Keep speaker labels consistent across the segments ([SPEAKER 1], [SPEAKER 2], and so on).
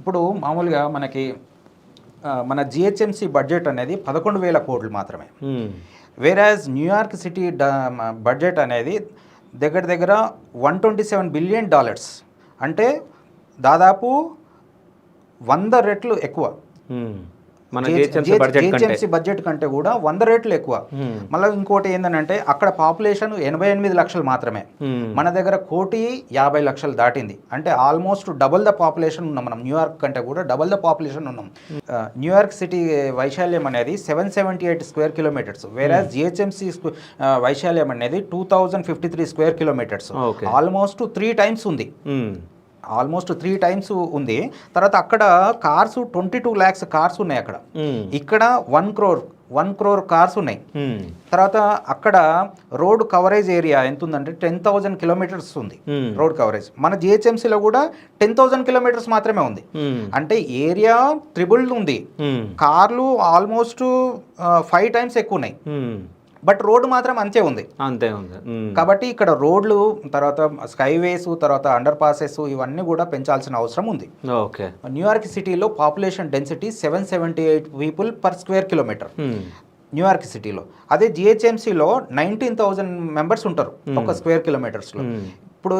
[SPEAKER 1] ఇప్పుడు మామూలుగా మనకి మన జిహెచ్ఎంసి బడ్జెట్ అనేది 11,000 కోట్లు మాత్రమే. వేరాజ్ న్యూయార్క్ సిటీ బడ్జెట్ అనేది దగ్గర దగ్గర $127 బిలియన్, అంటే దాదాపు 100 రెట్లు ఎక్కువ. జిహెచ్ఎంసి బడ్జెట్ కంటే కూడా 100 రెట్లు ఎక్కువ. మళ్ళీ ఇంకోటి ఏంటంటే అక్కడ పాపులేషన్ 88 లక్షలు మాత్రమే, మన దగ్గర 1,50,00,000 దాటింది. అంటే ఆల్మోస్ట్ డబుల్ ద పాపులేషన్ ఉన్నాం మనం. న్యూయార్క్ కంటే కూడా డబుల్ ద పాపులేషన్ ఉన్నాం. న్యూయార్క్ సిటీ వైశాల్యం అనేది 778 స్క్వేర్ కిలోమీటర్స్, వేరే జిహెచ్ఎంసి వైశాల్యం అనేది 2,053 స్క్వేర్ కిలోమీటర్స్, ఆల్మోస్ట్ 3 టైమ్స్ ఉంది. ఆల్మోస్ట్ 3 టైమ్స్ ఉంది. తర్వాత అక్కడ కార్స్ 22 lakhs కార్స్ ఉన్నాయి అక్కడ. ఇక్కడ 1 crore కార్స్ ఉన్నాయి. తర్వాత అక్కడ రోడ్ కవరేజ్ ఏరియా ఎంత ఉందంటే 10,000 కిలోమీటర్స్ ఉంది రోడ్ కవరేజ్. మన జిహెచ్ఎంసీలో కూడా 10,000 కిలోమీటర్స్ మాత్రమే ఉంది. అంటే ఏరియా ట్రిబుల్ ఉంది. కార్లు ఆల్మోస్ట్ 5 టైమ్స్ ఎక్కువ ఉన్నాయి, బట్ రోడ్డు మాత్రం అంతే ఉంది. కాబట్టి ఇక్కడ రోడ్లు, తర్వాత స్కైవేస్, తర్వాత అండర్ పాసెస్ ఇవన్నీ కూడా పెంచాల్సిన అవసరం ఉంది. న్యూయార్క్ సిటీలో population density 778 people per square kilometre New York సిటీలో. అదే జిహెచ్ఎంసీలో 19,000 మెంబర్స్ ఉంటారు ఒక స్క్వేర్ కిలోమీటర్స్లో. ఇప్పుడు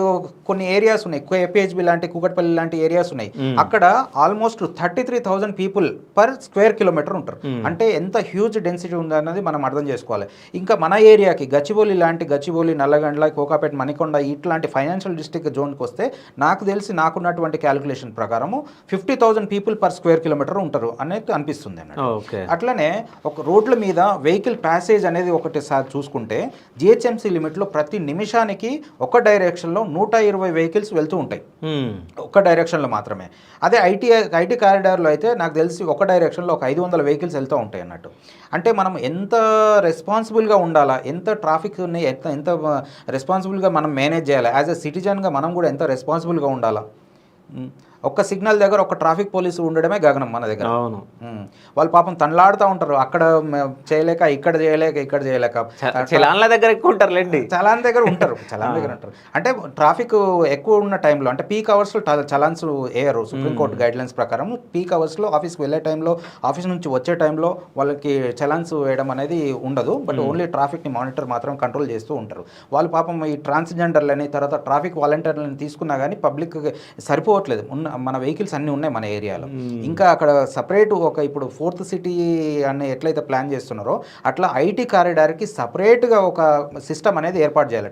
[SPEAKER 1] కొన్ని ఏరియాస్ ఉన్నాయి, కేపీహెచ్బి లాంటి, కూకట్పల్లి లాంటి ఏరియాస్ ఉన్నాయి, అక్కడ almost 33,000 people per square kilometre ఉంటారు. అంటే ఎంత హ్యూజ్ డెన్సిటీ ఉందన్నది మనం అర్థం చేసుకోవాలి. ఇంకా మన ఏరియాకి గచ్చిబౌలి, నల్లగండ్ల, కోకాపేట, మణికొండ ఇట్లాంటి ఫైనాన్షియల్ డిస్ట్రిక్ట్ జోన్కి వస్తే నాకు తెలిసి నాకున్నటువంటి క్యాలిక్యులేషన్ ప్రకారము 50,000 పీపుల్ పర్ స్క్వేర్ కిలోమీటర్ ఉంటారు అనేది అనిపిస్తుంది అన్నట్టు. అట్లనే ఒక రోడ్ల మీద వెహికల్ ప్యాసేజ్ అనేది ఒకటిసారి చూసుకుంటే జిహెచ్ఎంసీ లిమిట్లో ప్రతి నిమిషానికి ఒక డైరెక్షన్లో 120 వెహికల్స్ వెళ్తూ ఉంటాయి, ఒక డైరెక్షన్లో మాత్రమే. అదే ఐటీ కారిడార్లో అయితే నాకు తెలిసి ఒక డైరెక్షన్లో ఒక 500 వెహికల్స్ వెళ్తూ ఉంటాయి అన్నట్టు. అంటే మనం ఎంత రెస్పాన్సిబుల్గా ఉండాలా, ఎంత ట్రాఫిక్ని ఎంత రెస్పాన్సిబుల్గా మనం మేనేజ్ చేయాలి, యాజ్ ఎ సిటిజన్గా మనం కూడా ఎంత రెస్పాన్సిబుల్గా ఉండాలా. ఒక్క సిగ్నల్ దగ్గర ఒక ట్రాఫిక్ పోలీసు ఉండడమే గగనం మన దగ్గర. వాళ్ళు పాపం తనలాడుతూ ఉంటారు, అక్కడ చేయలేక ఇక్కడ చేయలేక.
[SPEAKER 2] చలాన్ల దగ్గర ఎక్కువ ఉంటారు,
[SPEAKER 1] చలాన్ దగ్గర ఉంటారు. అంటే ట్రాఫిక్ ఎక్కువ ఉన్న టైంలో, అంటే పీక్ అవర్స్లో చలాన్స్ వేయరు. సుప్రీంకోర్టు గైడ్లైన్స్ ప్రకారం పీక్ అవర్స్లో ఆఫీస్కి వెళ్ళే టైంలో, ఆఫీస్ నుంచి వచ్చే టైంలో వాళ్ళకి చలాన్స్ వేయడం అనేది ఉండదు. బట్ ఓన్లీ ట్రాఫిక్ని మానిటర్ మాత్రం కంట్రోల్ చేస్తూ ఉంటారు. వాళ్ళు పాపం ఈ ట్రాన్స్జెండర్లని, తర్వాత ట్రాఫిక్ వాలంటీర్లని తీసుకున్నా కానీ పబ్లిక్ సరిపోవట్లేదు. మన వెహికల్స్ అన్నీ ఉన్నాయి మన ఏరియాలో. ఇంకా అక్కడ సపరేట్ ఒక ఇప్పుడు 4th సిటీ అని ఎట్లయితే ప్లాన్ చేస్తున్నారో అట్లా ఐటీ కారిడార్కి సపరేట్గా ఒక సిస్టమ్ అనేది ఏర్పాటు చేయాలి.